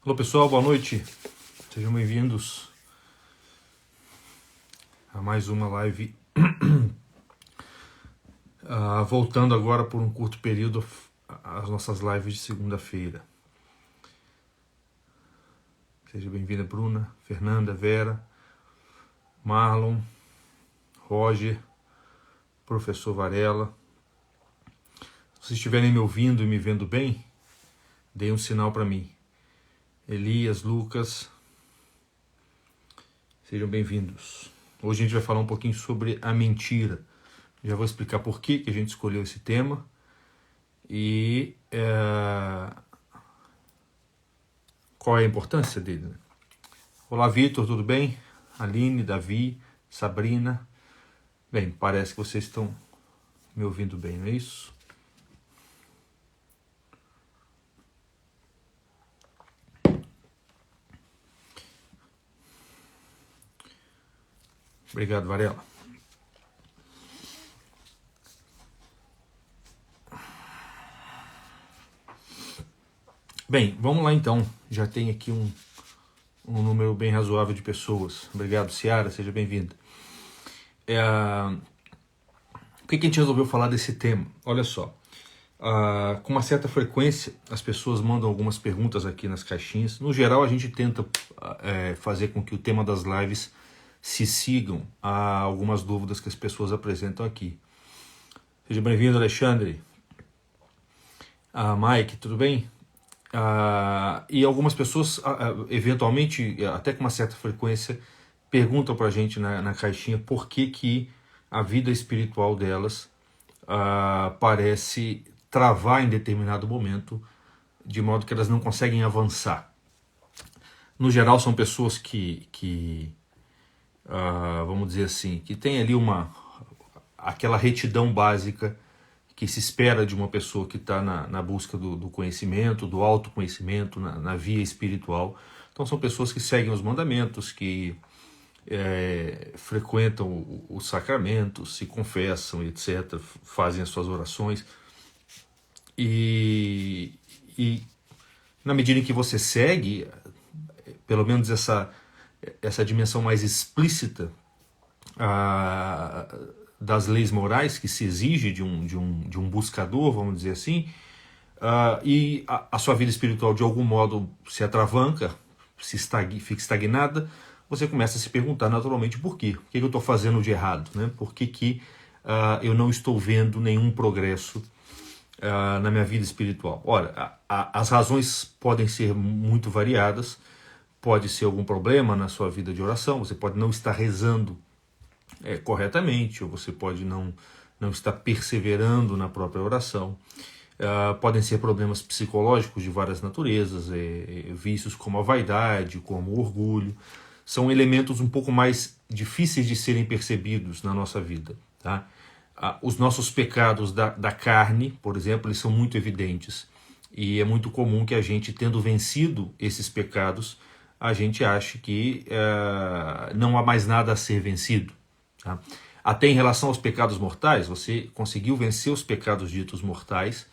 Olá pessoal, boa noite, sejam bem-vindos a mais uma live, voltando agora por um curto período às nossas lives de segunda-feira. Seja bem-vinda Bruna, Fernanda, Vera, Marlon, Roger, Professor Varela. Se vocês estiverem me ouvindo e me vendo bem, deem um sinal para mim. Elias, Lucas, sejam bem-vindos. Hoje a gente vai falar um pouquinho sobre a mentira. Já vou explicar por que a gente escolheu esse tema e qual é a importância dele. Né? Olá, Vitor, tudo bem? Aline, Davi, Sabrina. Bem, parece que vocês estão me ouvindo bem, não é isso? Obrigado, Varela. Bem, vamos lá então. Já tem aqui um número bem razoável de pessoas. Obrigado, Ciara, seja bem-vinda. Por que a gente resolveu falar desse tema? Olha só, com uma certa frequência as pessoas mandam algumas perguntas aqui nas caixinhas. No geral a gente tenta fazer com que o tema das lives se sigam a algumas dúvidas que as pessoas apresentam aqui. Seja bem-vindo, Alexandre. Mike, tudo bem? E algumas pessoas, eventualmente, até com uma certa frequência, perguntam para a gente na caixinha por que a vida espiritual delas parece travar em determinado momento, de modo que elas não conseguem avançar. No geral, são pessoas que vamos dizer assim, que tem ali aquela retidão básica que se espera de uma pessoa que está na busca do conhecimento, do autoconhecimento, na via espiritual. Então são pessoas que seguem os mandamentos, que frequentam os sacramentos, se confessam, etc., fazem as suas orações. E na medida em que você segue, pelo menos essa dimensão mais explícita das leis morais que se exige de um buscador, vamos dizer assim, e a sua vida espiritual de algum modo se atravanca, fica estagnada, você começa a se perguntar naturalmente por quê? O que eu estou fazendo de errado? Né? Por que eu não estou vendo nenhum progresso na minha vida espiritual? Ora, as razões podem ser muito variadas. Pode ser algum problema na sua vida de oração, você pode não estar rezando corretamente, ou você pode não estar perseverando na própria oração. Podem ser problemas psicológicos de várias naturezas, vícios como a vaidade, como o orgulho. São elementos um pouco mais difíceis de serem percebidos na nossa vida. Tá? Os nossos pecados da carne, por exemplo, eles são muito evidentes. E é muito comum que a gente, tendo vencido esses pecados, a gente ache que não há mais nada a ser vencido. Tá? Até em relação aos pecados mortais, você conseguiu vencer os pecados ditos mortais,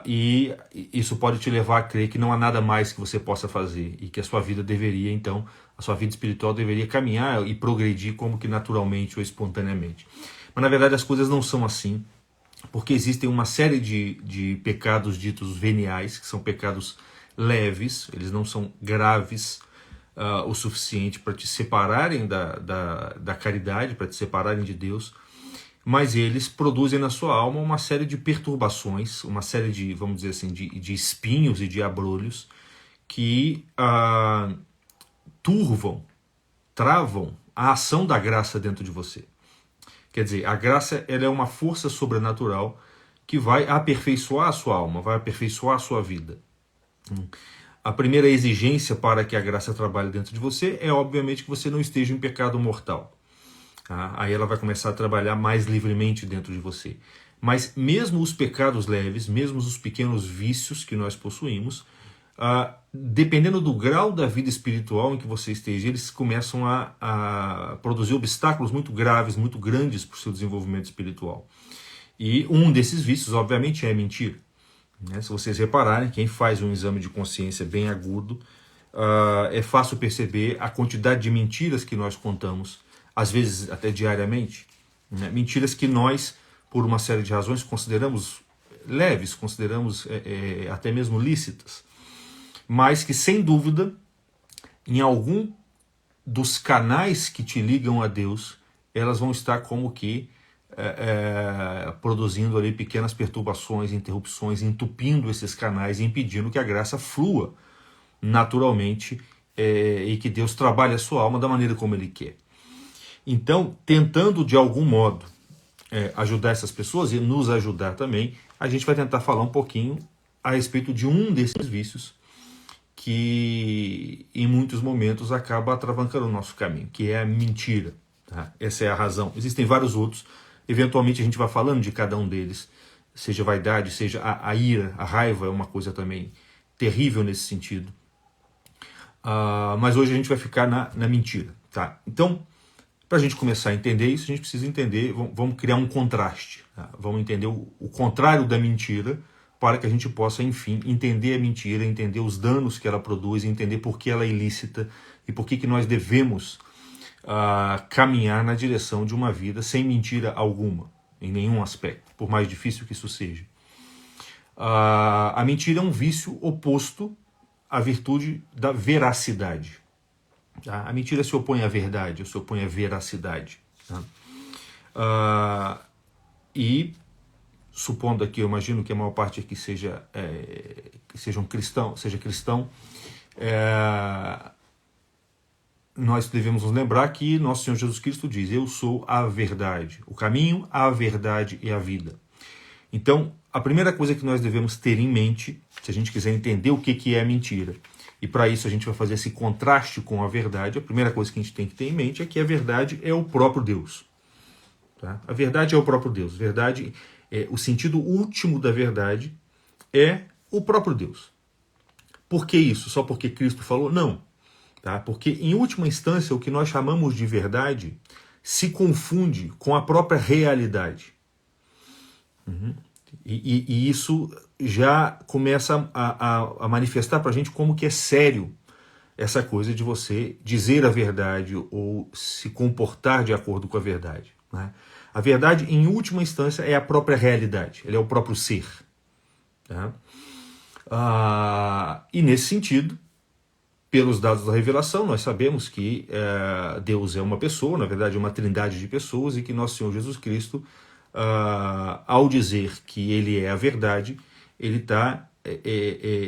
e isso pode te levar a crer que não há nada mais que você possa fazer e que a sua vida deveria, então, a sua vida espiritual deveria caminhar e progredir como que naturalmente ou espontaneamente. Mas na verdade as coisas não são assim, porque existem uma série de pecados ditos veniais, que são pecados leves, eles não são graves o suficiente para te separarem da caridade, para te separarem de Deus, mas eles produzem na sua alma uma série de perturbações, uma série de, vamos dizer assim, de espinhos e de abrolhos que travam a ação da graça dentro de você. Quer dizer, a graça ela é uma força sobrenatural que vai aperfeiçoar a sua alma, vai aperfeiçoar a sua vida. A primeira exigência para que a graça trabalhe dentro de você é, obviamente, que você não esteja em pecado mortal. Tá? Aí ela vai começar a trabalhar mais livremente dentro de você. Mas mesmo os pecados leves, mesmo os pequenos vícios que nós possuímos, dependendo do grau da vida espiritual em que você esteja, eles começam a produzir obstáculos muito graves, muito grandes para o seu desenvolvimento espiritual. E um desses vícios, obviamente, é a mentira. né? Se vocês repararem, quem faz um exame de consciência bem agudo, é fácil perceber a quantidade de mentiras que nós contamos, às vezes até diariamente, né? Mentiras que nós, por uma série de razões, consideramos leves, consideramos até mesmo lícitas, mas que, sem dúvida, em algum dos canais que te ligam a Deus, elas vão estar como que produzindo ali pequenas perturbações, interrupções, entupindo esses canais e impedindo que a graça flua naturalmente e que Deus trabalhe a sua alma da maneira como Ele quer. Então, tentando de algum modo ajudar essas pessoas e nos ajudar também, a gente vai tentar falar um pouquinho a respeito de um desses vícios que em muitos momentos acaba atravancando o nosso caminho, que é a mentira. Tá? Essa é a razão. Existem vários outros, eventualmente a gente vai falando de cada um deles, seja vaidade, seja a ira, a raiva é uma coisa também terrível nesse sentido. Mas hoje a gente vai ficar na mentira. Tá? Então, para a gente começar a entender isso, a gente precisa entender, vamos criar um contraste. Tá? Vamos entender o contrário da mentira, para que a gente possa, enfim, entender a mentira, entender os danos que ela produz, entender por que ela é ilícita e por que nós devemos caminhar na direção de uma vida sem mentira alguma, em nenhum aspecto, por mais difícil que isso seja. A mentira é um vício oposto à virtude da veracidade. Tá? A mentira se opõe à verdade, se opõe à veracidade. Tá? Supondo aqui, eu imagino que a maior parte aqui seja cristão, nós devemos nos lembrar que nosso Senhor Jesus Cristo diz: eu sou a verdade, o caminho, a verdade e a vida. Então, a primeira coisa que nós devemos ter em mente, se a gente quiser entender o que é a mentira, e para isso a gente vai fazer esse contraste com a verdade, a primeira coisa que a gente tem que ter em mente é que a verdade é o próprio Deus. Tá? A verdade é o próprio Deus. Verdade, o sentido último da verdade é o próprio Deus. Por que isso? Só porque Cristo falou? Não. Tá? Porque, em última instância, o que nós chamamos de verdade se confunde com a própria realidade. E isso já começa a manifestar para a gente como que é sério essa coisa de você dizer a verdade ou se comportar de acordo com a verdade. Né? A verdade, em última instância, é a própria realidade, ela é o próprio ser. Tá? E nesse sentido, pelos dados da revelação, nós sabemos que Deus é uma pessoa, na verdade uma trindade de pessoas, e que nosso Senhor Jesus Cristo, ao dizer que Ele é a verdade, Ele está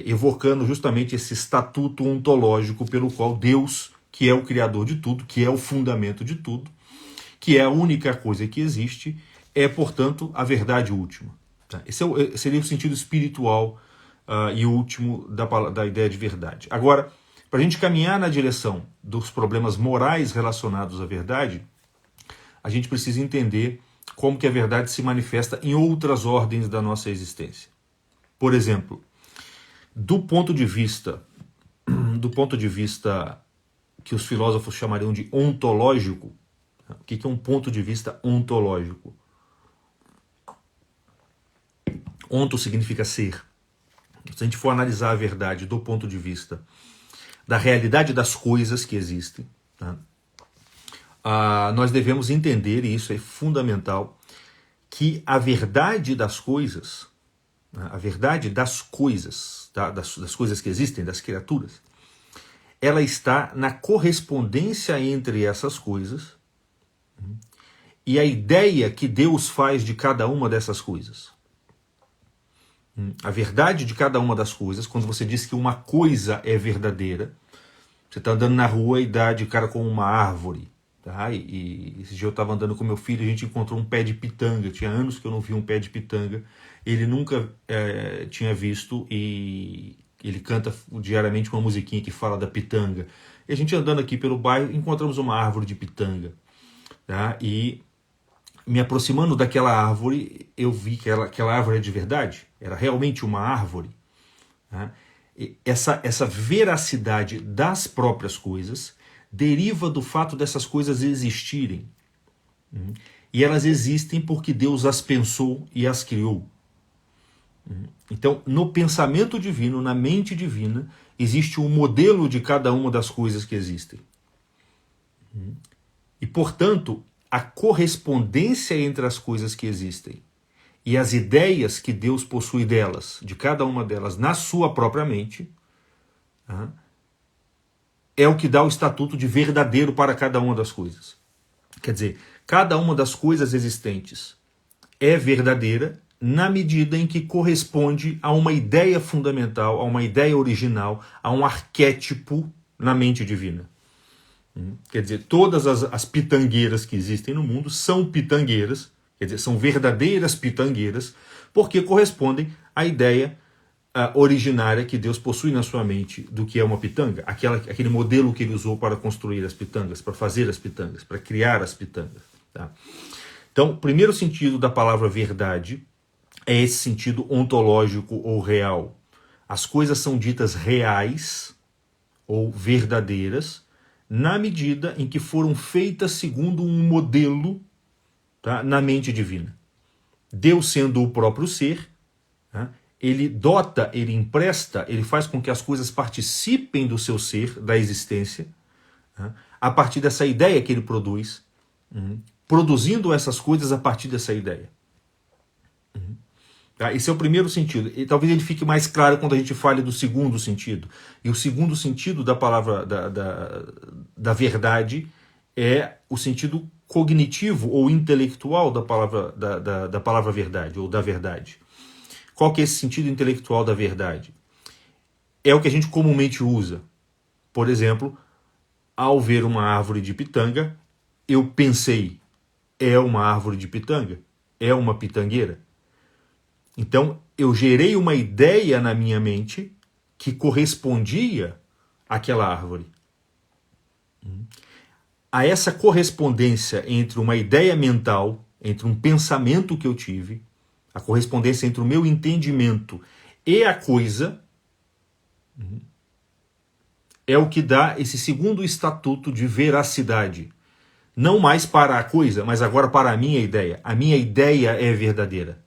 evocando justamente esse estatuto ontológico pelo qual Deus, que é o Criador de tudo, que é o fundamento de tudo, que é a única coisa que existe, é, portanto, a verdade última. Tá? Esse seria o sentido espiritual e último da ideia de verdade. Agora, para a gente caminhar na direção dos problemas morais relacionados à verdade, a gente precisa entender como que a verdade se manifesta em outras ordens da nossa existência. Por exemplo, do ponto de vista que os filósofos chamariam de ontológico, o que é um ponto de vista ontológico? Onto significa ser. Se a gente for analisar a verdade do ponto de vista da realidade das coisas que existem, tá? Nós devemos entender, e isso é fundamental, que a verdade das coisas, a verdade das coisas, tá? das coisas que existem, das criaturas, ela está na correspondência entre essas coisas e a ideia que Deus faz de cada uma dessas coisas. A verdade de cada uma das coisas, quando você diz que uma coisa é verdadeira, você está andando na rua e dá de cara com uma árvore. Tá? E esse dia eu estava andando com meu filho e a gente encontrou um pé de pitanga. Tinha anos que eu não vi um pé de pitanga. Ele nunca tinha visto e ele canta diariamente uma musiquinha que fala da pitanga. E a gente andando aqui pelo bairro, encontramos uma árvore de pitanga. Tá? E me aproximando daquela árvore, eu vi que aquela árvore é de verdade. Era realmente uma árvore. Tá? E essa veracidade das próprias coisas deriva do fato dessas coisas existirem. E elas existem porque Deus as pensou e as criou. Então, no pensamento divino, na mente divina, existe um modelo de cada uma das coisas que existem. E, portanto, a correspondência entre as coisas que existem e as ideias que Deus possui delas, de cada uma delas, na sua própria mente, é o que dá o estatuto de verdadeiro para cada uma das coisas. Quer dizer, cada uma das coisas existentes é verdadeira na medida em que corresponde a uma ideia fundamental, a uma ideia original, a um arquétipo na mente divina. Quer dizer, todas as pitangueiras que existem no mundo são pitangueiras, quer dizer, são verdadeiras pitangueiras, porque correspondem à ideia originária que Deus possui na sua mente do que é uma pitanga, aquele modelo que ele usou para construir as pitangas, para fazer as pitangas, para criar as pitangas. Tá? Então, o primeiro sentido da palavra verdade é esse sentido ontológico ou real. As coisas são ditas reais ou verdadeiras na medida em que foram feitas segundo um modelo, tá, na mente divina. Deus sendo o próprio ser, tá, ele dota, ele empresta, ele faz com que as coisas participem do seu ser, da existência, tá, a partir dessa ideia que ele produz, produzindo essas coisas a partir dessa ideia. Tá? Esse é o primeiro sentido. E talvez ele fique mais claro quando a gente fale do segundo sentido. E o segundo sentido da palavra da verdade é o sentido cognitivo ou intelectual da palavra verdade, ou da verdade. Qual que é esse sentido intelectual da verdade? É o que a gente comumente usa. Por exemplo, ao ver uma árvore de pitanga, eu pensei, é uma árvore de pitanga? É uma pitangueira? Então, eu gerei uma ideia na minha mente que correspondia àquela árvore. A essa correspondência entre uma ideia mental, entre um pensamento que eu tive, a correspondência entre o meu entendimento e a coisa, é o que dá esse segundo estatuto de veracidade. Não mais para a coisa, mas agora para a minha ideia. A minha ideia é verdadeira.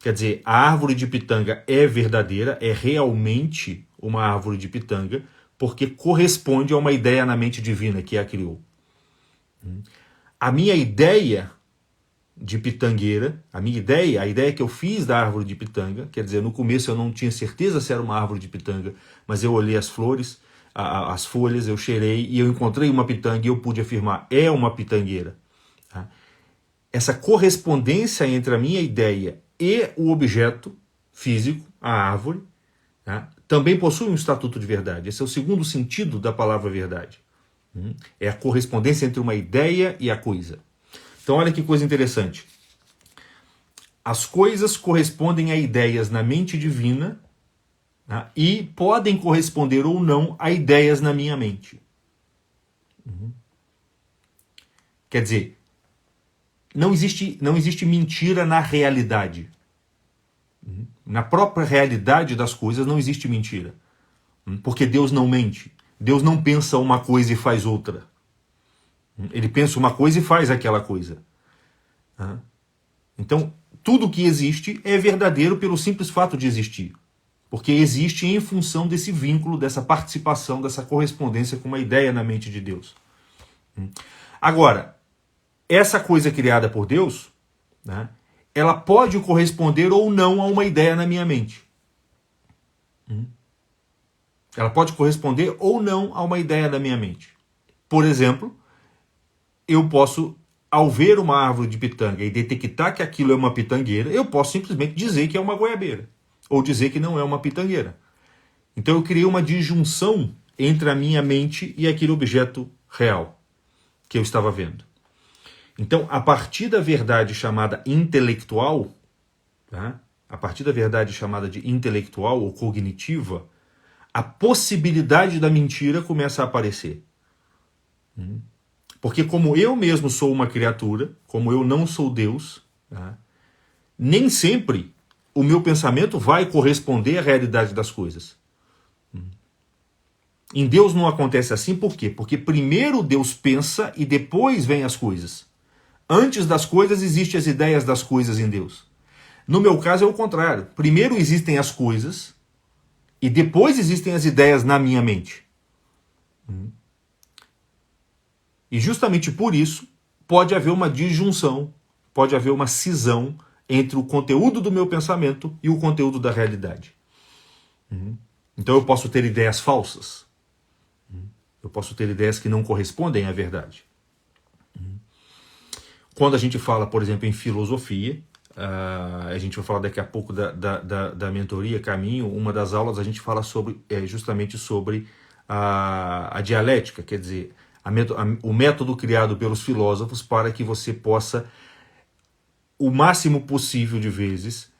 Quer dizer, a árvore de pitanga é verdadeira, é realmente uma árvore de pitanga, porque corresponde a uma ideia na mente divina que a criou. A minha ideia de pitangueira, a ideia que eu fiz da árvore de pitanga, quer dizer, no começo eu não tinha certeza se era uma árvore de pitanga, mas eu olhei as flores, as folhas, eu cheirei e eu encontrei uma pitanga e eu pude afirmar, é uma pitangueira. Tá? Essa correspondência entre a minha ideia e o objeto físico, a árvore, tá, também possui um estatuto de verdade. Esse é o segundo sentido da palavra verdade. É a correspondência entre uma ideia e a coisa. Então olha que coisa interessante. As coisas correspondem a ideias na mente divina, tá, e podem corresponder ou não a ideias na minha mente. Quer dizer, não existe mentira na realidade. Na própria realidade das coisas não existe mentira. Porque Deus não mente. Deus não pensa uma coisa e faz outra. Ele pensa uma coisa e faz aquela coisa. Então, tudo que existe é verdadeiro pelo simples fato de existir. Porque existe em função desse vínculo, dessa participação, dessa correspondência com uma ideia na mente de Deus. Agora, essa coisa criada por Deus, né, ela pode corresponder ou não a uma ideia na minha mente. Ela pode corresponder ou não a uma ideia da minha mente. Por exemplo, eu posso, ao ver uma árvore de pitanga e detectar que aquilo é uma pitangueira, eu posso simplesmente dizer que é uma goiabeira. Ou dizer que não é uma pitangueira. Então eu criei uma disjunção entre a minha mente e aquele objeto real que eu estava vendo. Então, a partir da verdade chamada intelectual, tá? A partir da verdade chamada de intelectual ou cognitiva, a possibilidade da mentira começa a aparecer. Porque como eu mesmo sou uma criatura, como eu não sou Deus, tá? Nem sempre o meu pensamento vai corresponder à realidade das coisas. Em Deus não acontece assim, por quê? Porque primeiro Deus pensa e depois vem as coisas. Antes das coisas existem as ideias das coisas em Deus. No meu caso é o contrário. Primeiro existem as coisas e depois existem as ideias na minha mente. E justamente por isso pode haver uma disjunção, pode haver uma cisão entre o conteúdo do meu pensamento e o conteúdo da realidade. Então eu posso ter ideias falsas. Eu posso ter ideias que não correspondem à verdade. Quando a gente fala, por exemplo, em filosofia, a gente vai falar daqui a pouco da mentoria Caminho, uma das aulas a gente fala justamente sobre a dialética, quer dizer, o método criado pelos filósofos para que você possa, o máximo possível de vezes,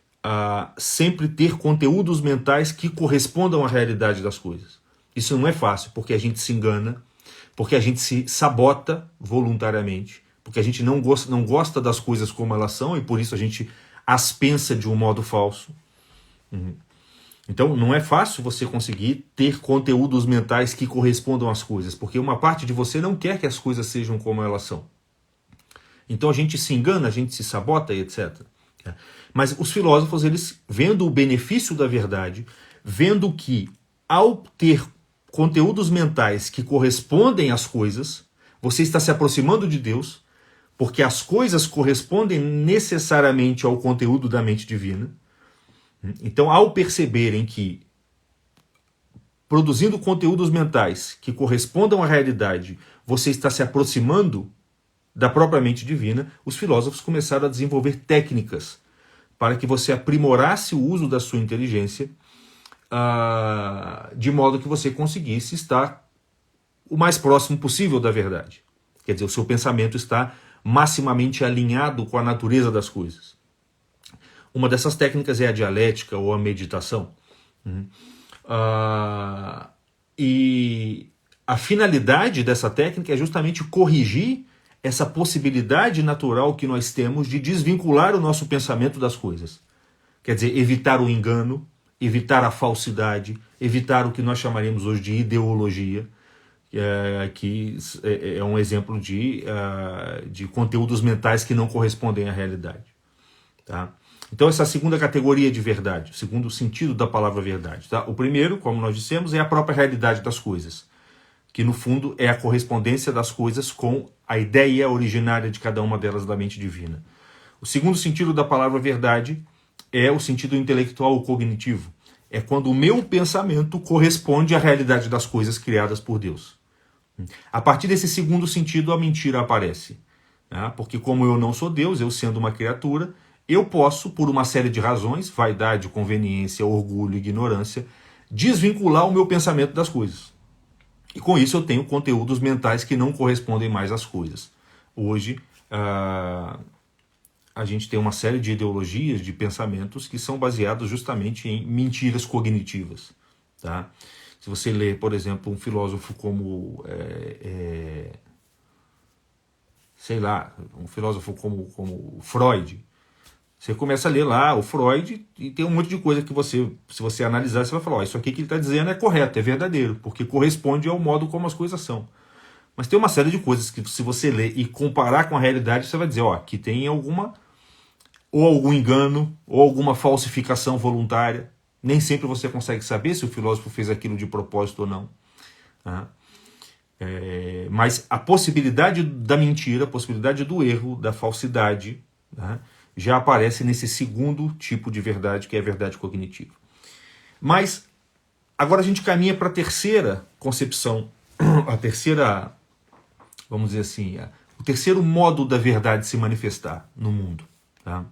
sempre ter conteúdos mentais que correspondam à realidade das coisas. Isso não é fácil, porque a gente se engana, porque a gente se sabota voluntariamente, porque a gente não gosta das coisas como elas são e por isso a gente as pensa de um modo falso. Então não é fácil você conseguir ter conteúdos mentais que correspondam às coisas, porque uma parte de você não quer que as coisas sejam como elas são. Então a gente se engana, a gente se sabota e etc. Mas os filósofos, eles vendo o benefício da verdade, vendo que ao ter conteúdos mentais que correspondem às coisas, você está se aproximando de Deus, porque as coisas correspondem necessariamente ao conteúdo da mente divina. Então, ao perceberem que produzindo conteúdos mentais que correspondam à realidade, você está se aproximando da própria mente divina, os filósofos começaram a desenvolver técnicas para que você aprimorasse o uso da sua inteligência, de modo que você conseguisse estar o mais próximo possível da verdade. Quer dizer, o seu pensamento está maximamente alinhado com a natureza das coisas. Uma dessas técnicas é a dialética ou a meditação. E a finalidade dessa técnica é justamente corrigir essa possibilidade natural que nós temos de desvincular o nosso pensamento das coisas. Quer dizer, evitar o engano, evitar a falsidade, evitar o que nós chamaríamos hoje de ideologia, que é um exemplo de conteúdos mentais que não correspondem à realidade. Tá? Então essa é a segunda categoria de verdade, o segundo sentido da palavra verdade. Tá? O primeiro, como nós dissemos, é a própria realidade das coisas, que no fundo é a correspondência das coisas com a ideia originária de cada uma delas da mente divina. O segundo sentido da palavra verdade é o sentido intelectual ou cognitivo. É quando o meu pensamento corresponde à realidade das coisas criadas por Deus. A partir desse segundo sentido, a mentira aparece. Tá? Porque como eu não sou Deus, eu sendo uma criatura, eu posso, por uma série de razões, vaidade, conveniência, orgulho, ignorância, desvincular o meu pensamento das coisas. E com isso eu tenho conteúdos mentais que não correspondem mais às coisas. Hoje, a gente tem uma série de ideologias, de pensamentos que são baseados justamente em mentiras cognitivas. Tá? Se você lê, por exemplo, um filósofo como, um filósofo como Freud, você começa a ler lá o Freud e tem um monte de coisa que se você analisar, você vai falar, isso aqui que ele está dizendo é correto, é verdadeiro, porque corresponde ao modo como as coisas são. Mas tem uma série de coisas que se você ler e comparar com a realidade, você vai dizer, aqui tem algum engano, ou alguma falsificação voluntária. Nem sempre você consegue saber se o filósofo fez aquilo de propósito ou não. Tá? Mas a possibilidade da mentira, a possibilidade do erro, da falsidade, tá? Já aparece nesse segundo tipo de verdade, que é a verdade cognitiva. Mas agora a gente caminha para a terceira concepção, a terceira, vamos dizer assim, o terceiro modo da verdade se manifestar no mundo. Tá?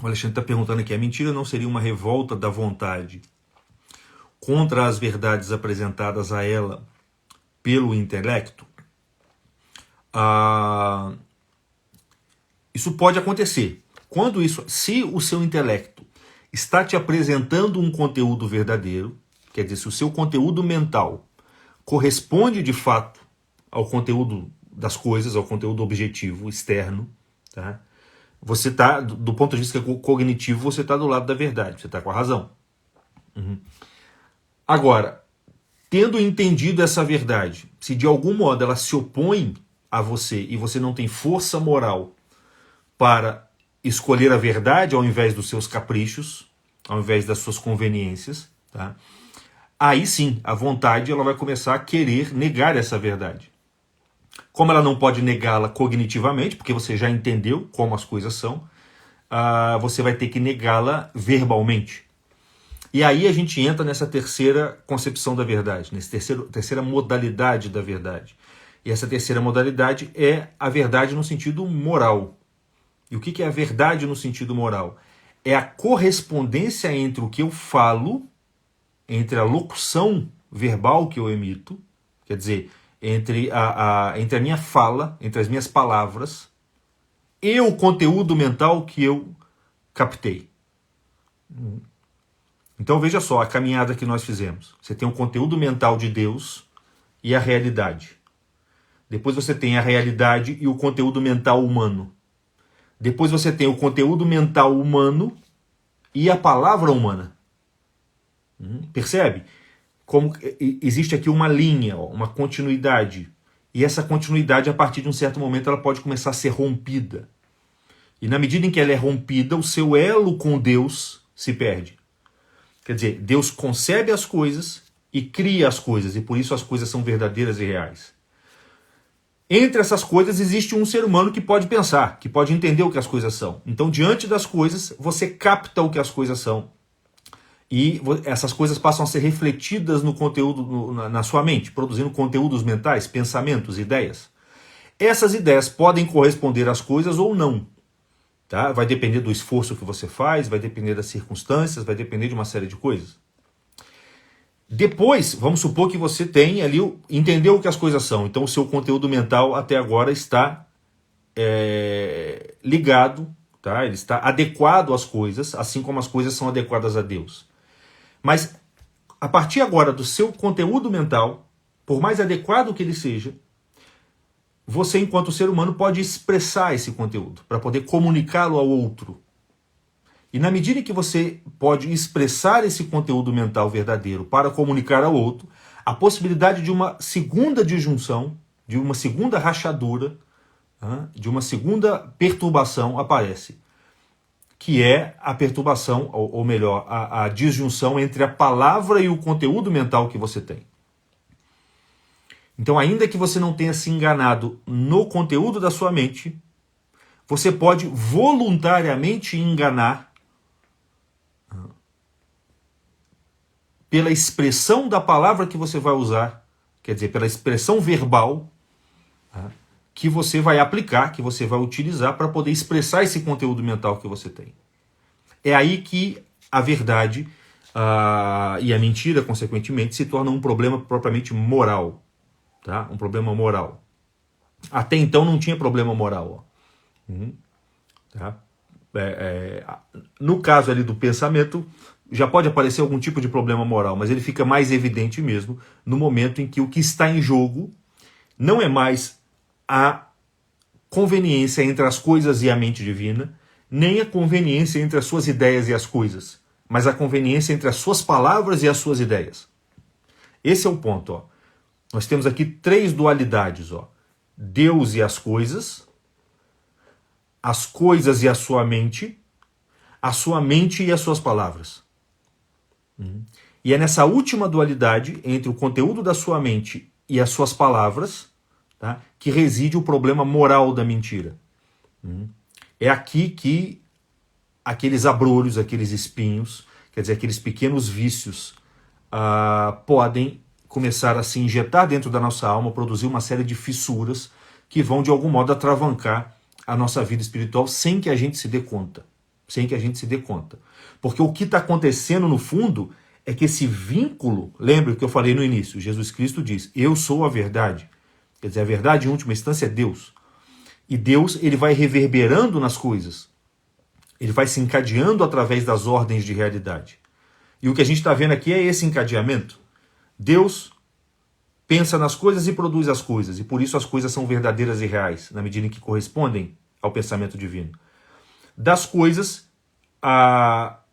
O Alexandre está perguntando aqui, a mentira não seria uma revolta da vontade contra as verdades apresentadas a ela pelo intelecto? Isso pode acontecer. Se o seu intelecto está te apresentando um conteúdo verdadeiro, quer dizer, se o seu conteúdo mental corresponde de fato ao conteúdo das coisas, ao conteúdo objetivo, externo, tá? Você está, do ponto de vista cognitivo, você está do lado da verdade, você está com a razão. Agora, tendo entendido essa verdade, se de algum modo ela se opõe a você e você não tem força moral para escolher a verdade ao invés dos seus caprichos, ao invés das suas conveniências, tá? Aí sim, a vontade ela vai começar a querer negar essa verdade. Como ela não pode negá-la cognitivamente, porque você já entendeu como as coisas são, você vai ter que negá-la verbalmente. E aí a gente entra nessa terceira concepção da verdade, nessa terceira modalidade da verdade. E essa terceira modalidade é a verdade no sentido moral. E o que é a verdade no sentido moral? É a correspondência entre o que eu falo, entre a locução verbal que eu emito, quer dizer, entre a minha fala, entre as minhas palavras, e o conteúdo mental que eu captei. Então veja só a caminhada que nós fizemos. Você tem o conteúdo mental de Deus e a realidade. Depois você tem a realidade e o conteúdo mental humano. Depois você tem o conteúdo mental humano e a palavra humana. Percebe? Como existe aqui uma linha, uma continuidade. E essa continuidade, a partir de um certo momento, ela pode começar a ser rompida. E na medida em que ela é rompida, o seu elo com Deus se perde. Quer dizer, Deus concebe as coisas e cria as coisas, e por isso as coisas são verdadeiras e reais. Entre essas coisas existe um ser humano que pode pensar, que pode entender o que as coisas são. Então, diante das coisas, você capta o que as coisas são. E essas coisas passam a ser refletidas no conteúdo, na sua mente, produzindo conteúdos mentais, pensamentos, ideias. Essas ideias podem corresponder às coisas ou não. Tá? Vai depender do esforço que você faz, vai depender das circunstâncias, vai depender de uma série de coisas. Depois, vamos supor que você tem ali, entendeu o que as coisas são. Então o seu conteúdo mental até agora está ligado, tá? Ele está adequado às coisas, assim como as coisas são adequadas a Deus. Mas a partir agora do seu conteúdo mental, por mais adequado que ele seja, você, enquanto ser humano, pode expressar esse conteúdo para poder comunicá-lo ao outro. E na medida em que você pode expressar esse conteúdo mental verdadeiro para comunicar ao outro, a possibilidade de uma segunda disjunção, de uma segunda rachadura, de uma segunda perturbação aparece, que é a perturbação, ou melhor, a disjunção entre a palavra e o conteúdo mental que você tem. Então, ainda que você não tenha se enganado no conteúdo da sua mente, você pode voluntariamente enganar pela expressão da palavra que você vai usar, quer dizer, pela expressão verbal que você vai aplicar, que você vai utilizar para poder expressar esse conteúdo mental que você tem. É aí que a verdade e a mentira, consequentemente, se tornam um problema propriamente moral. Tá? Um problema moral. Até então não tinha problema moral. Tá? No caso ali do pensamento, já pode aparecer algum tipo de problema moral, mas ele fica mais evidente mesmo no momento em que o que está em jogo não é mais a conveniência entre as coisas e a mente divina, nem a conveniência entre as suas ideias e as coisas, mas a conveniência entre as suas palavras e as suas ideias. Esse é o ponto, ó. Nós temos aqui 3 dualidades, ó. Deus e as coisas e a sua mente e as suas palavras. E é nessa última dualidade, entre o conteúdo da sua mente e as suas palavras, tá, que reside o problema moral da mentira. É aqui que aqueles abrolhos, aqueles espinhos, quer dizer, aqueles pequenos vícios podem começar a se injetar dentro da nossa alma, produzir uma série de fissuras que vão, de algum modo, atravancar a nossa vida espiritual sem que a gente se dê conta. Sem que a gente se dê conta. Porque o que está acontecendo, no fundo, é que esse vínculo, lembra o que eu falei no início, Jesus Cristo diz, eu sou a verdade. Quer dizer, a verdade, em última instância, é Deus. E Deus, ele vai reverberando nas coisas. Ele vai se encadeando através das ordens de realidade. E o que a gente está vendo aqui é esse encadeamento. Deus pensa nas coisas e produz as coisas, e por isso as coisas são verdadeiras e reais, na medida em que correspondem ao pensamento divino. Das coisas,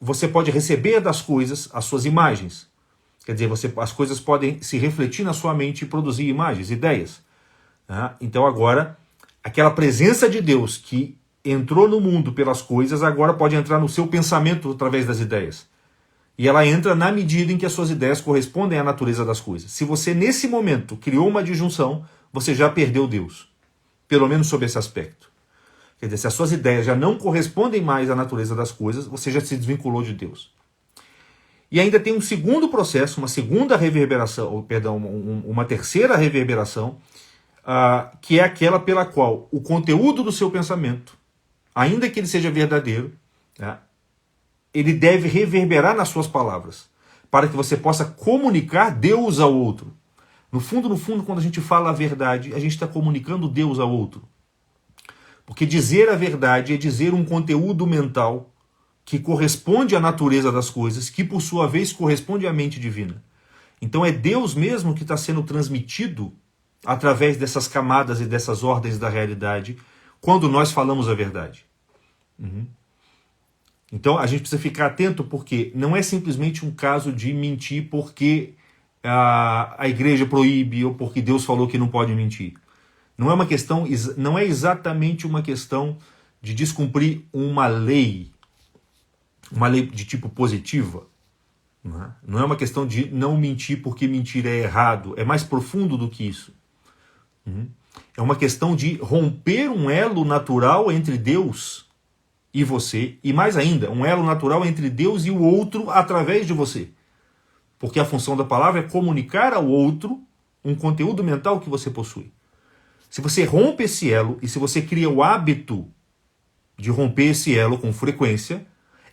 você pode receber das coisas as suas imagens. Quer dizer, as coisas podem se refletir na sua mente e produzir imagens, ideias. Tá? Então agora, aquela presença de Deus que entrou no mundo pelas coisas, agora pode entrar no seu pensamento através das ideias. E ela entra na medida em que as suas ideias correspondem à natureza das coisas. Se você, nesse momento, criou uma disjunção, você já perdeu Deus. Pelo menos sob esse aspecto. Quer dizer, se as suas ideias já não correspondem mais à natureza das coisas, você já se desvinculou de Deus. E ainda tem um segundo processo, uma segunda reverberação, ou, perdão, uma terceira reverberação, que é aquela pela qual o conteúdo do seu pensamento, ainda que ele seja verdadeiro, ele deve reverberar nas suas palavras, para que você possa comunicar Deus ao outro. No fundo, quando a gente fala a verdade, a gente está comunicando Deus ao outro. Porque dizer a verdade é dizer um conteúdo mental que corresponde à natureza das coisas, que por sua vez corresponde à mente divina. Então é Deus mesmo que está sendo transmitido através dessas camadas e dessas ordens da realidade, quando nós falamos a verdade. Então a gente precisa ficar atento, porque não é simplesmente um caso de mentir porque a igreja proíbe ou porque Deus falou que não pode mentir. Não é exatamente uma questão de descumprir uma lei de tipo positiva. Não é uma questão de não mentir porque mentir é errado. É mais profundo do que isso. É uma questão de romper um elo natural entre Deus e você, e mais ainda, um elo natural entre Deus e o outro através de você. Porque a função da palavra é comunicar ao outro um conteúdo mental que você possui. Se você rompe esse elo, e se você cria o hábito de romper esse elo com frequência,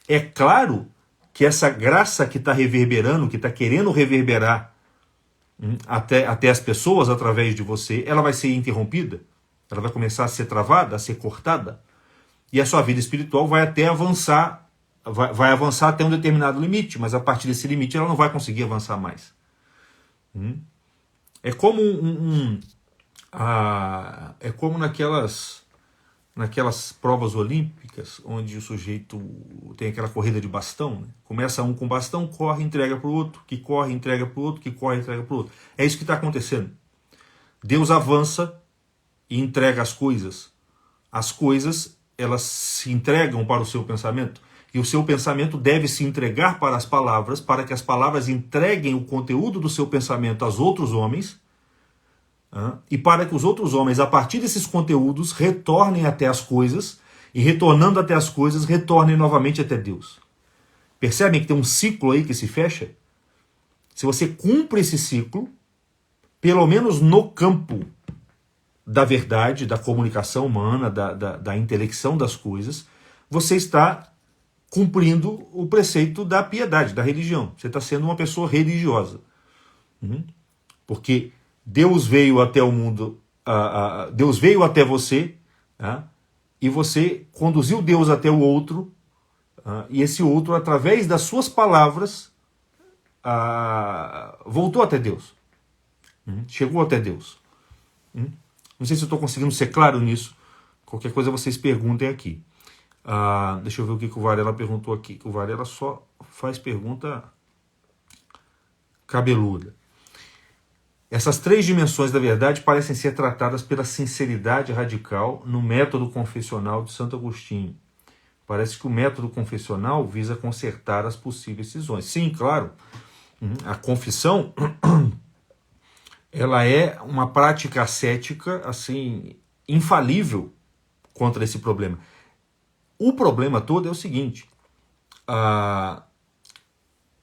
é claro que essa graça que está reverberando, que está querendo reverberar até as pessoas através de você, ela vai ser interrompida, ela vai começar a ser travada, a ser cortada, e a sua vida espiritual vai até avançar, vai avançar até um determinado limite, mas a partir desse limite ela não vai conseguir avançar mais. É como é como naquelas provas olímpicas, onde o sujeito tem aquela corrida de bastão, né? Começa um com bastão, corre, entrega para o outro, que corre, entrega para o outro, que corre, entrega para o outro. É isso que está acontecendo. Deus avança e entrega as coisas. As coisas, elas se entregam para o seu pensamento, e o seu pensamento deve se entregar para as palavras, para que as palavras entreguem o conteúdo do seu pensamento aos outros homens, e para que os outros homens, a partir desses conteúdos, retornem até as coisas, e retornando até as coisas, retornem novamente até Deus. Percebem que tem um ciclo aí que se fecha? Se você cumpre esse ciclo, pelo menos no campo da verdade, da comunicação humana, da intelecção das coisas, você está cumprindo o preceito da piedade, da religião. Você está sendo uma pessoa religiosa. Porque Deus veio até o mundo, Deus veio até você, e você conduziu Deus até o outro, e esse outro, através das suas palavras, voltou até Deus. Chegou até Deus. Não sei se eu estou conseguindo ser claro nisso. Qualquer coisa vocês perguntem aqui. Deixa eu ver o que o Varela perguntou aqui. O Varela só faz pergunta cabeluda. Essas três dimensões da verdade parecem ser tratadas pela sinceridade radical no método confessional de Santo Agostinho. Parece que o método confessional visa consertar as possíveis cisões. Sim, claro. A confissão ela é uma prática ascética assim, infalível contra esse problema. O problema todo é o seguinte: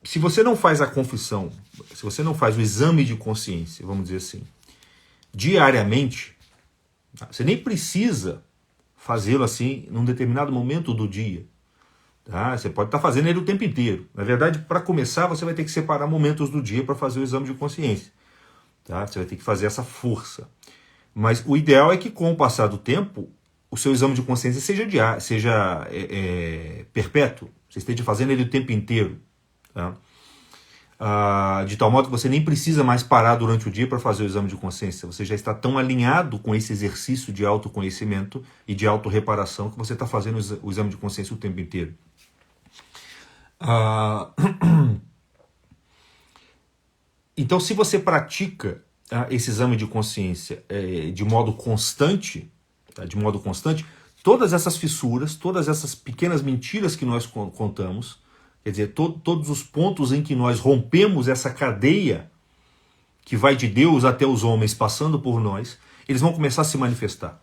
se você não faz a confissão, se você não faz o exame de consciência, vamos dizer assim, diariamente, você nem precisa fazê-lo assim num determinado momento do dia. Você pode estar fazendo ele o tempo inteiro. Na verdade, para começar, você vai ter que separar momentos do dia para fazer o exame de consciência. Você vai ter que fazer essa força. Mas o ideal é que, com o passar do tempo, o seu exame de consciência seja perpétuo. Você esteja fazendo ele o tempo inteiro. De tal modo que você nem precisa mais parar durante o dia para fazer o exame de consciência. Você já está tão alinhado com esse exercício de autoconhecimento e de autorreparação que você está fazendo o exame de consciência o tempo inteiro. Então, se você pratica esse exame de consciência de modo constante, tá? De modo constante, todas essas fissuras, todas essas pequenas mentiras que nós contamos, quer dizer, todos os pontos em que nós rompemos essa cadeia que vai de Deus até os homens, passando por nós, eles vão começar a se manifestar.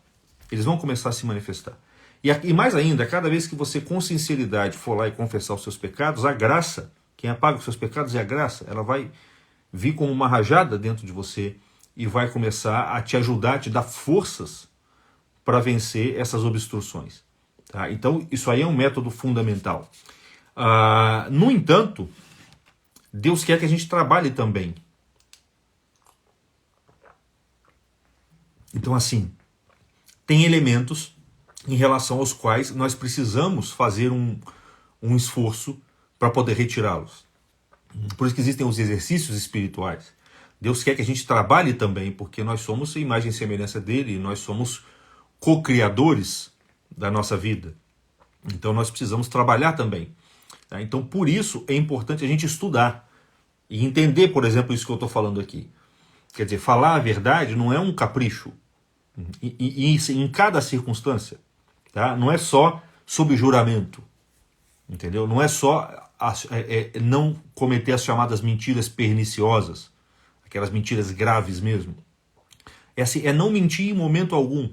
Eles vão começar a se manifestar. E mais ainda, cada vez que você com sinceridade for lá e confessar os seus pecados, a graça, quem apaga os seus pecados é a graça, ela vai vir como uma rajada dentro de você e vai começar a te ajudar, a te dar forças para vencer essas obstruções. Tá? Então, isso aí é um método fundamental. No entanto, Deus quer que a gente trabalhe também. Então, assim, tem elementos em relação aos quais nós precisamos fazer um esforço para poder retirá-los. Por isso que existem os exercícios espirituais. Deus quer que a gente trabalhe também, porque nós somos a imagem e semelhança dele, e nós somos co-criadores da nossa vida. Então nós precisamos trabalhar também. Tá? Então por isso é importante a gente estudar e entender, por exemplo, isso que eu estou falando aqui. Quer dizer, falar a verdade não é um capricho. E em cada circunstância. Tá? Não é só sob juramento. Entendeu? Não é só não cometer as chamadas mentiras perniciosas, aquelas mentiras graves mesmo. É não mentir em momento algum,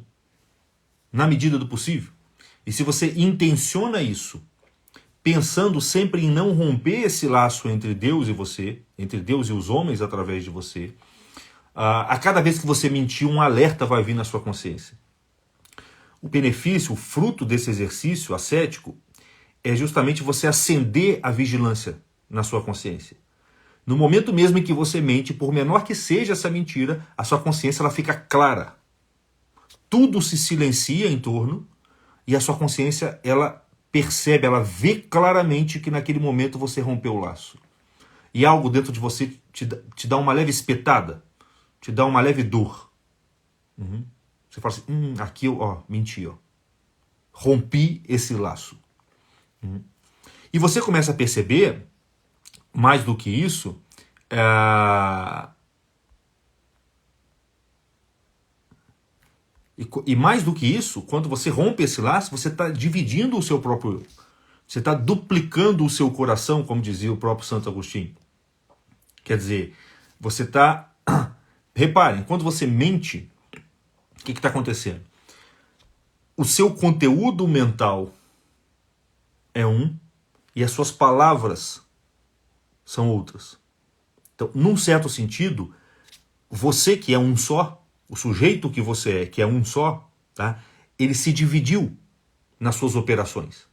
na medida do possível. E se você intenciona isso, pensando sempre em não romper esse laço entre Deus e você, entre Deus e os homens através de você, a cada vez que você mentir, um alerta vai vir na sua consciência. O benefício, o fruto desse exercício ascético, é justamente você acender a vigilância na sua consciência. No momento mesmo em que você mente, por menor que seja essa mentira, a sua consciência ela fica clara. Tudo se silencia em torno e a sua consciência ela percebe, ela vê claramente que naquele momento você rompeu o laço. E algo dentro de você te dá uma leve espetada, te dá uma leve dor. Você fala assim, aqui eu menti, rompi esse laço. E você começa a perceber, mais do que isso, e mais do que isso, quando você rompe esse laço, você está dividindo o seu próprio eu. Você está duplicando o seu coração, como dizia o próprio Santo Agostinho. Quer dizer, você está... Reparem, quando você mente, o que está acontecendo? O seu conteúdo mental é um e as suas palavras são outras. Então, num certo sentido, você que é um só, o sujeito que você é, que é um só, tá? Ele se dividiu nas suas operações.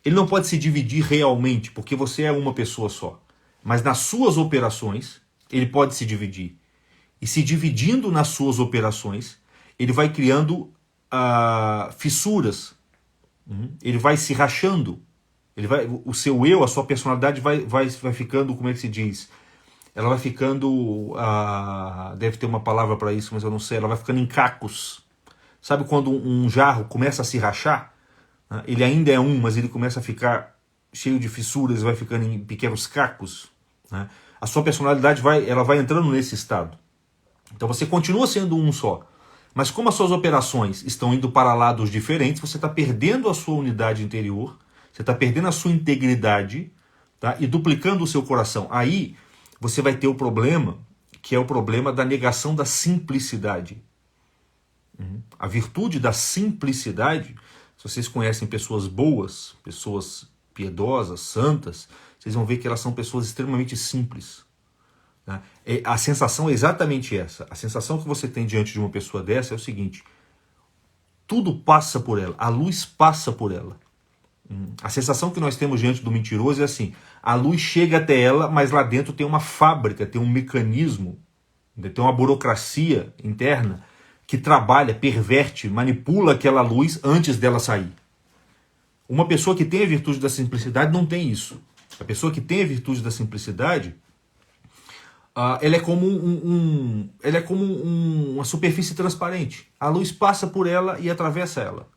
Ele não pode se dividir realmente, porque você é uma pessoa só. Mas nas suas operações, ele pode se dividir. E se dividindo nas suas operações, ele vai criando fissuras. Ele vai se rachando. O seu eu, a sua personalidade vai ficando, como é que se diz? Ela vai ficando, deve ter uma palavra para isso, mas eu não sei, ela vai ficando em cacos. Sabe quando um jarro começa a se rachar? Ele ainda é mas ele começa a ficar cheio de fissuras, vai ficando em pequenos cacos. A sua personalidade ela vai entrando nesse estado. Então você continua sendo um só. Mas como as suas operações estão indo para lados diferentes, você está perdendo a sua unidade interior, você está perdendo a sua integridade, tá? E duplicando o seu coração. Aí você vai ter o problema, que é o problema da negação da simplicidade. A virtude da simplicidade, se vocês conhecem pessoas boas, pessoas piedosas, santas, vocês vão ver que elas são pessoas extremamente simples. A sensação é exatamente essa. A sensação que você tem diante de uma pessoa dessa é o seguinte: tudo passa por ela, a luz passa por ela. A sensação que nós temos diante do mentiroso é assim: a luz chega até ela, mas lá dentro tem uma fábrica, tem um mecanismo, tem uma burocracia interna que trabalha, perverte, manipula aquela luz antes dela sair. Uma pessoa que tem a virtude da simplicidade não tem isso. A pessoa que tem a virtude da simplicidade, ela é como uma superfície transparente. A luz passa por ela e atravessa ela.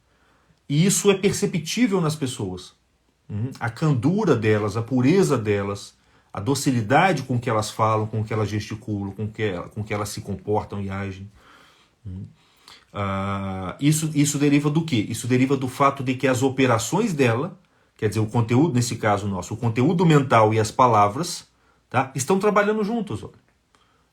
E isso é perceptível nas pessoas. A candura delas, a pureza delas, a docilidade com que elas falam, com que elas gesticulam, com que elas se comportam e agem. Isso deriva do quê? Isso deriva do fato de que as operações dela, quer dizer, o conteúdo, nesse caso nosso, o conteúdo mental e as palavras, tá, estão trabalhando juntos. Olha.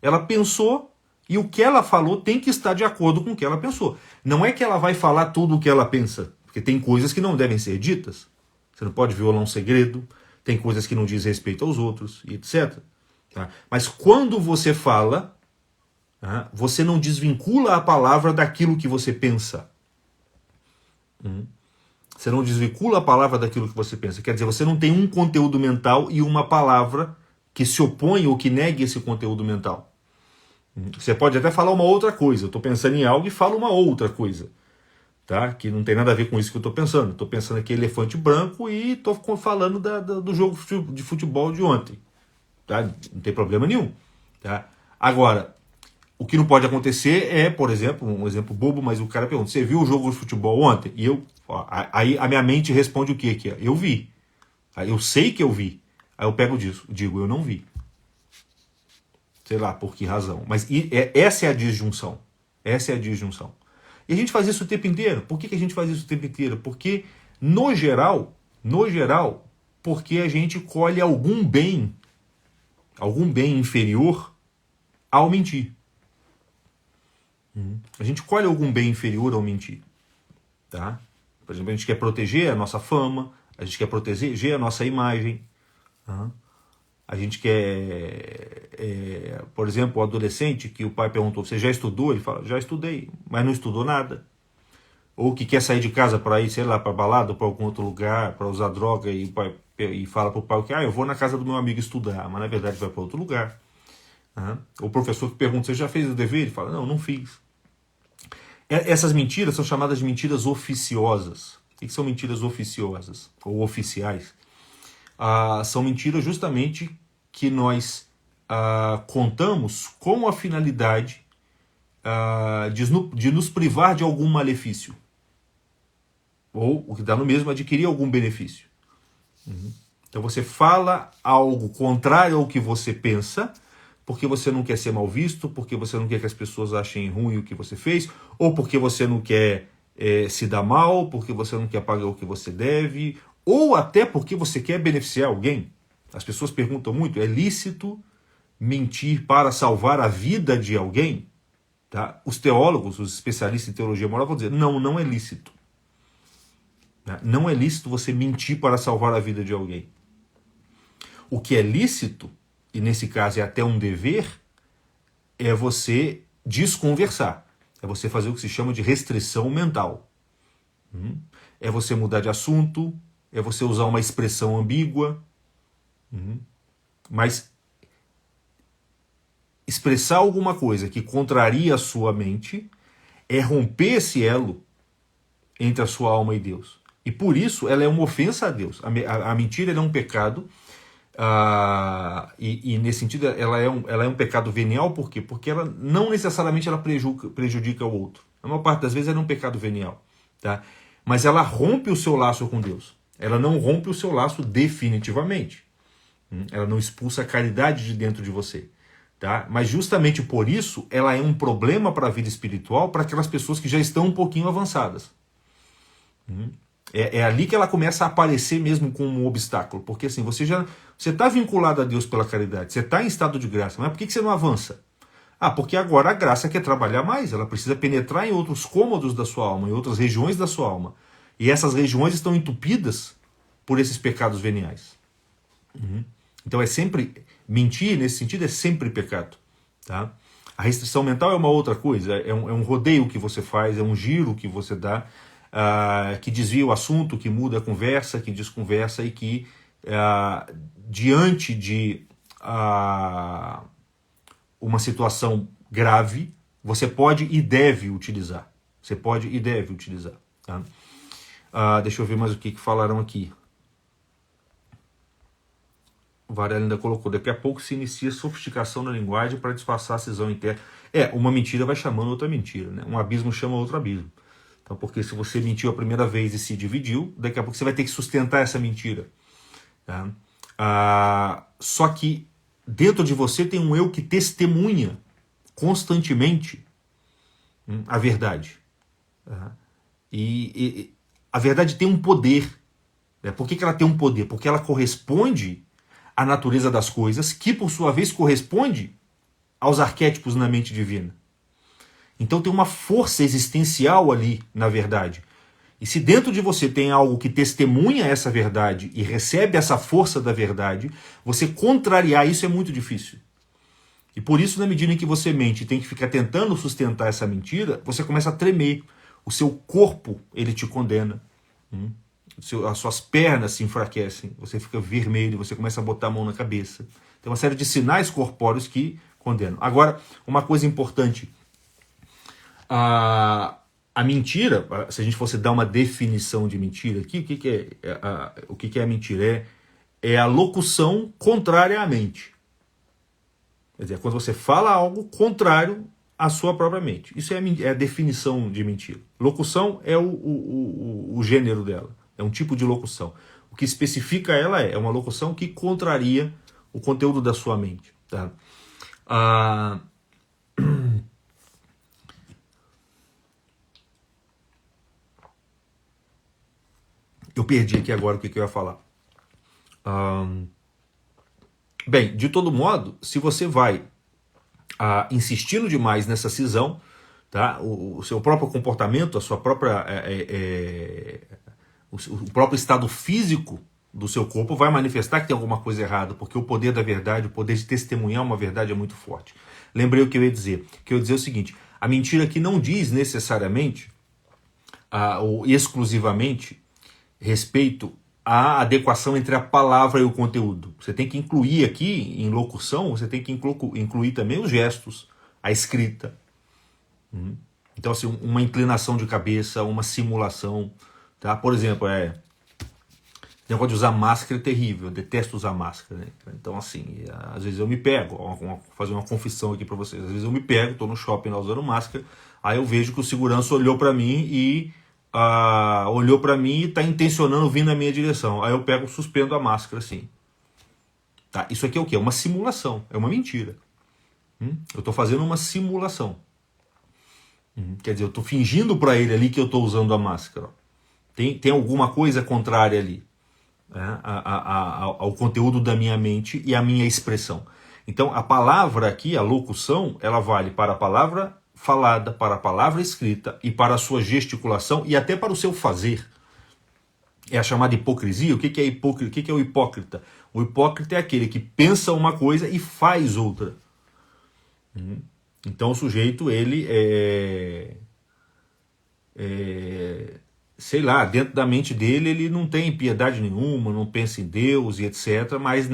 Ela pensou e o que ela falou tem que estar de acordo com o que ela pensou. Não é que ela vai falar tudo o que ela pensa, porque tem coisas que não devem ser ditas. Você não pode violar um segredo, tem coisas que não diz respeito aos outros, e etc. Tá? Mas quando você fala, tá, você não desvincula a palavra daquilo que você pensa. Você não desvincula a palavra daquilo que você pensa. Quer dizer, você não tem um conteúdo mental e uma palavra que se opõe ou que negue esse conteúdo mental. Você pode até falar uma outra coisa. Eu estou pensando em algo e falo uma outra coisa. Tá? Que não tem nada a ver com isso que eu estou pensando. Estou pensando aqui elefante branco e estou falando do jogo de futebol de ontem. Tá? Não tem problema nenhum. Tá? Agora, o que não pode acontecer é, por exemplo, um exemplo bobo, mas o cara pergunta, você viu o jogo de futebol ontem? E aí a minha mente responde o quê aqui? Eu vi. Aí eu sei que eu vi. Aí eu pego disso, digo, eu não vi. Sei lá por que razão. Mas essa é a disjunção. Essa é a disjunção. E a gente faz isso o tempo inteiro. Por que a gente faz isso o tempo inteiro? Porque, no geral, porque a gente colhe algum bem inferior ao mentir. A gente colhe algum bem inferior ao mentir. Tá? Por exemplo, a gente quer proteger a nossa fama, a gente quer proteger a nossa imagem. Tá? A gente quer, por exemplo, o adolescente que o pai perguntou, você já estudou? Ele fala, já estudei, mas não estudou nada. Ou que quer sair de casa para ir, sei lá, para balada, para algum outro lugar, para usar droga, e fala para o pai que eu vou na casa do meu amigo estudar, mas na verdade vai para outro lugar. O professor que pergunta, você já fez o dever? Ele fala, não fiz. Essas mentiras são chamadas de mentiras oficiosas. O que são mentiras oficiosas ou oficiais? São mentiras justamente que nós contamos com a finalidade de nos privar de algum malefício. Ou, o que dá no mesmo, adquirir algum benefício. Então você fala algo contrário ao que você pensa, porque você não quer ser mal visto, porque você não quer que as pessoas achem ruim o que você fez, ou porque você não quer se dar mal, porque você não quer pagar o que você deve, ou até porque você quer beneficiar alguém. As pessoas perguntam muito, é lícito mentir para salvar a vida de alguém? Tá? Os teólogos, os especialistas em teologia moral vão dizer, não é lícito. Não é lícito você mentir para salvar a vida de alguém. O que é lícito, e nesse caso é até um dever, é você desconversar. É você fazer o que se chama de restrição mental. É você mudar de assunto, é você usar uma expressão ambígua. Mas expressar alguma coisa que contraria a sua mente é romper esse elo entre a sua alma e Deus. E por isso ela é uma ofensa a Deus. A mentira é um pecado, e nesse sentido ela é um pecado venial, por quê? Porque ela não necessariamente ela prejudica o outro. Na maior parte das vezes ela é um pecado venial. Tá? Mas ela rompe o seu laço com Deus. Ela não rompe o seu laço definitivamente. Ela não expulsa a caridade de dentro de você. Tá? Mas justamente por isso ela é um problema para a vida espiritual para aquelas pessoas que já estão um pouquinho avançadas. É ali que ela começa a aparecer mesmo como um obstáculo. Porque assim, você está vinculado a Deus pela caridade, você está em estado de graça, mas por que você não avança? Porque agora a graça quer trabalhar mais, ela precisa penetrar em outros cômodos da sua alma, em outras regiões da sua alma. E essas regiões estão entupidas por esses pecados veniais. Então é sempre, mentir nesse sentido é sempre pecado. Tá? A restrição mental é uma outra coisa, é um rodeio que você faz, é um giro que você dá, que desvia o assunto, que muda a conversa, que desconversa e que diante de uma situação grave, você pode e deve utilizar. Você pode e deve utilizar. Tá? Deixa eu ver mais o que falaram aqui. O Varela ainda colocou, daqui a pouco se inicia sofisticação na linguagem para disfarçar a cisão interna. Uma mentira vai chamando outra mentira, né? Um abismo chama outro abismo. Então, porque se você mentiu a primeira vez e se dividiu, daqui a pouco você vai ter que sustentar essa mentira. Tá? Só que dentro de você tem um eu que testemunha constantemente a verdade. E a verdade tem um poder. Por que ela tem um poder? Porque ela corresponde à natureza das coisas, que por sua vez corresponde aos arquétipos na mente divina. Então tem uma força existencial ali na verdade. E se dentro de você tem algo que testemunha essa verdade e recebe essa força da verdade, você contrariar isso é muito difícil. E por isso, na medida em que você mente e tem que ficar tentando sustentar essa mentira, você começa a tremer. O seu corpo, ele te condena. As suas pernas se enfraquecem. Você fica vermelho, você começa a botar a mão na cabeça. Tem uma série de sinais corpóreos que condenam. Agora, uma coisa importante. A mentira, se a gente fosse dar uma definição de mentira aqui, o que é a mentira? É a locução contrária à mente. Quer dizer, quando você fala algo contrário à sua própria mente. Isso é a definição de mentira. Locução é o gênero dela. É um tipo de locução. O que especifica ela é uma locução que contraria o conteúdo da sua mente. Tá? Eu perdi aqui agora o que eu ia falar. Bem, de todo modo, se você vai insistindo demais nessa cisão, tá? O seu próprio comportamento, a sua própria, o próprio estado físico do seu corpo vai manifestar que tem alguma coisa errada, porque o poder da verdade, o poder de testemunhar uma verdade é muito forte. Lembrei o que eu ia dizer. Que eu ia dizer o seguinte: a mentira aqui não diz necessariamente ou exclusivamente respeito à adequação entre a palavra e o conteúdo. Você tem que incluir aqui, em locução, você tem que incluir também os gestos, a escrita. Então, assim, uma inclinação de cabeça, uma simulação. Tá? Por exemplo, o negócio de usar máscara é terrível, eu detesto usar máscara. Né? Então, assim, às vezes eu me pego, vou fazer uma confissão aqui para vocês, às vezes eu me pego, estou no shopping lá usando máscara, aí eu vejo que o segurança olhou para mim e está intencionando vir na minha direção. Aí eu pego, suspendo a máscara assim. Tá? Isso aqui é o quê? É uma simulação, é uma mentira. Eu estou fazendo uma simulação. Quer dizer, eu estou fingindo para ele ali que eu estou usando a máscara. Tem alguma coisa contrária ali, né, ao conteúdo da minha mente e à minha expressão. Então, a palavra aqui, a locução, ela vale para a palavra falada, para a palavra escrita e para a sua gesticulação e até para o seu fazer. É a chamada hipocrisia. O que é hipócrita? O que é o hipócrita? O hipócrita é aquele que pensa uma coisa e faz outra. Então o sujeito, ele sei lá, dentro da mente dele ele não tem piedade nenhuma, não pensa em Deus e etc. Mas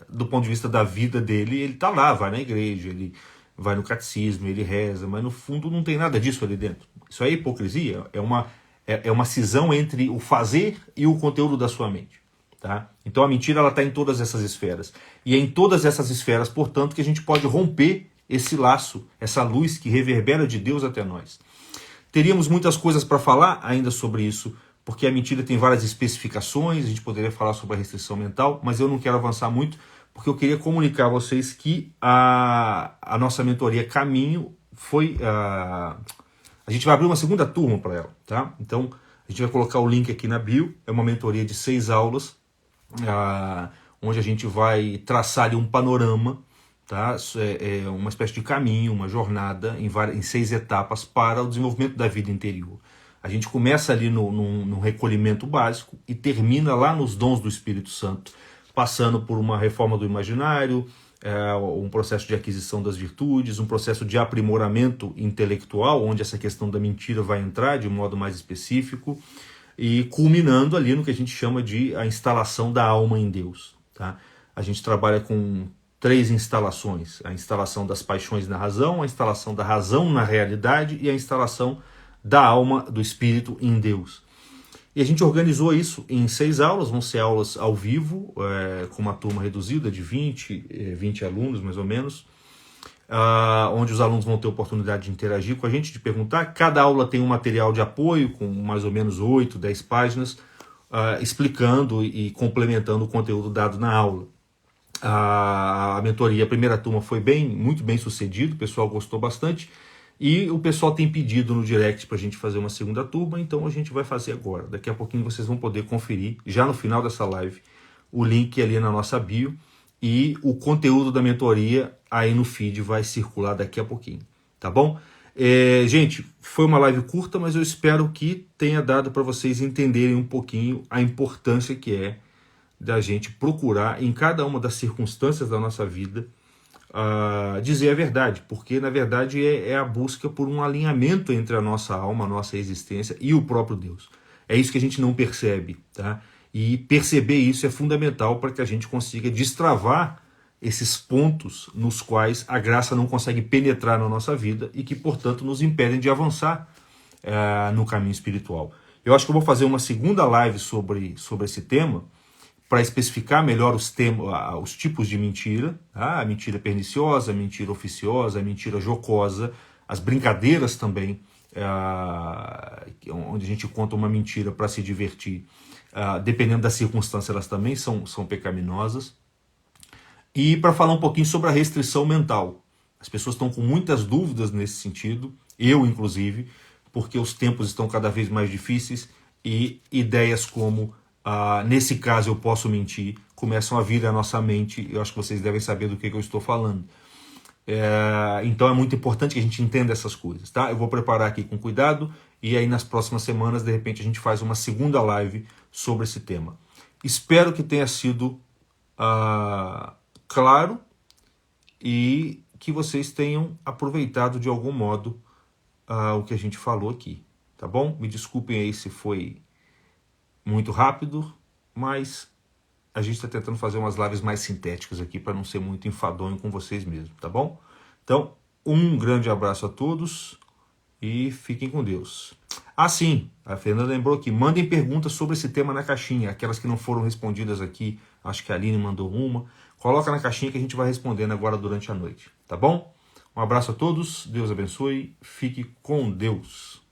do ponto de vista da vida dele, ele está lá, vai na igreja, ele vai no catecismo, ele reza, mas no fundo não tem nada disso ali dentro. Isso aí é hipocrisia, é uma cisão entre o fazer e o conteúdo da sua mente. Tá? Então a mentira está em todas essas esferas. E é em todas essas esferas, portanto, que a gente pode romper esse laço, essa luz que reverbera de Deus até nós. Teríamos muitas coisas para falar ainda sobre isso, porque a mentira tem várias especificações, a gente poderia falar sobre a restrição mental, mas eu não quero avançar muito, porque eu queria comunicar a vocês que a nossa mentoria Caminho foi... a gente vai abrir uma segunda turma para ela, tá? Então, a gente vai colocar o link aqui na bio, é uma mentoria de 6 aulas, onde a gente vai traçar ali um panorama, tá? É uma espécie de caminho, uma jornada em 6 etapas para o desenvolvimento da vida interior. A gente começa ali no recolhimento básico e termina lá nos dons do Espírito Santo, passando por uma reforma do imaginário, um processo de aquisição das virtudes, um processo de aprimoramento intelectual, onde essa questão da mentira vai entrar de um modo mais específico, e culminando ali no que a gente chama de a instalação da alma em Deus. Tá? A gente trabalha com 3 instalações: a instalação das paixões na razão, a instalação da razão na realidade e a instalação da alma, do espírito em Deus. E a gente organizou isso em 6 aulas, vão ser aulas ao vivo, com uma turma reduzida de 20 alunos, mais ou menos, onde os alunos vão ter oportunidade de interagir com a gente, de perguntar. Cada aula tem um material de apoio, com mais ou menos 8, 10 páginas, explicando e complementando o conteúdo dado na aula. A mentoria, a primeira turma foi muito bem sucedido, o pessoal gostou bastante. E o pessoal tem pedido no direct para a gente fazer uma segunda turma, então a gente vai fazer agora. Daqui a pouquinho vocês vão poder conferir, já no final dessa live, o link ali na nossa bio e o conteúdo da mentoria aí no feed vai circular daqui a pouquinho, tá bom? Gente, foi uma live curta, mas eu espero que tenha dado para vocês entenderem um pouquinho a importância que é da gente procurar em cada uma das circunstâncias da nossa vida dizer a verdade, porque na verdade é a busca por um alinhamento entre a nossa alma, a nossa existência e o próprio Deus. É isso que a gente não percebe, tá? E perceber isso é fundamental para que a gente consiga destravar esses pontos nos quais a graça não consegue penetrar na nossa vida e que, portanto, nos impedem de avançar no caminho espiritual. Eu acho que eu vou fazer uma segunda live sobre esse tema, para especificar melhor os tipos de mentira, tá? A mentira perniciosa, a mentira oficiosa, a mentira jocosa, as brincadeiras também, onde a gente conta uma mentira para se divertir, dependendo da circunstância, elas também são pecaminosas. E para falar um pouquinho sobre a restrição mental. As pessoas estão com muitas dúvidas nesse sentido, eu inclusive, porque os tempos estão cada vez mais difíceis e ideias como nesse caso eu posso mentir, começam a vir à nossa mente. Eu acho que vocês devem saber do que eu estou falando. Então é muito importante que a gente entenda essas coisas, tá? Eu vou preparar aqui com cuidado e aí nas próximas semanas, de repente, a gente faz uma segunda live sobre esse tema. Espero que tenha sido claro e que vocês tenham aproveitado de algum modo o que a gente falou aqui, tá bom? Me desculpem aí se foi muito rápido, mas a gente está tentando fazer umas lives mais sintéticas aqui para não ser muito enfadonho com vocês mesmo, tá bom? Então, um grande abraço a todos e fiquem com Deus. Sim, a Fernanda lembrou aqui, mandem perguntas sobre esse tema na caixinha, aquelas que não foram respondidas aqui, acho que a Aline mandou uma, coloca na caixinha que a gente vai respondendo agora durante a noite, tá bom? Um abraço a todos, Deus abençoe, fique com Deus.